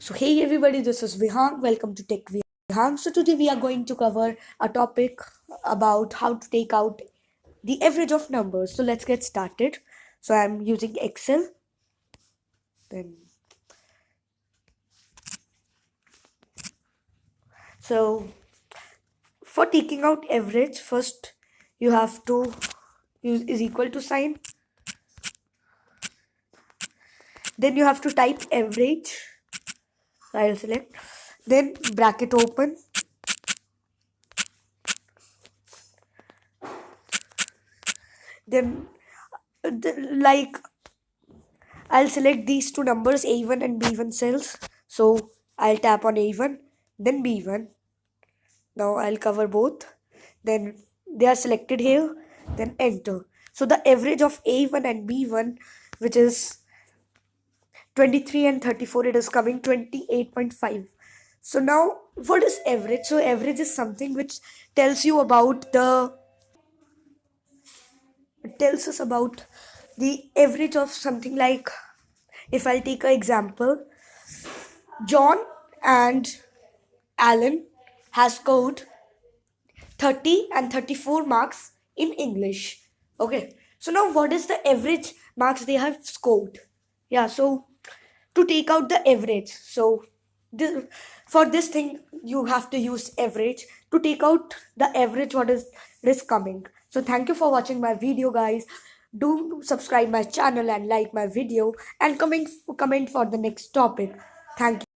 So hey everybody, this is Vihang. Welcome to Tech Vihang. So today we are going to cover a topic about how to take out the average of numbers. So let's get started. So I'm using Excel. Then so for taking out average, first you have to use is equal to sign. Then you have to type average. I'll select. Then bracket open. Then like I'll select these two numbers A1 and B1 cells. So I'll tap on A1, then B1. Now I'll cover both. Then they are selected here, then enter. So the average of A1 and B1, which is 23 and 34, it is coming 28.5. So now what is average? So average is something which tells you about the it tells us about the average of something. Like if I'll take an example, John and Alan has scored 30 and 34 marks in English. Okay, so now what is the average marks they have scored? Yeah, so to take out the average, so this, for this thing you have to use average to take out the average what is it is coming. So thank you for watching my video, guys. Do subscribe my channel and like my video and comment for the next topic. Thank you.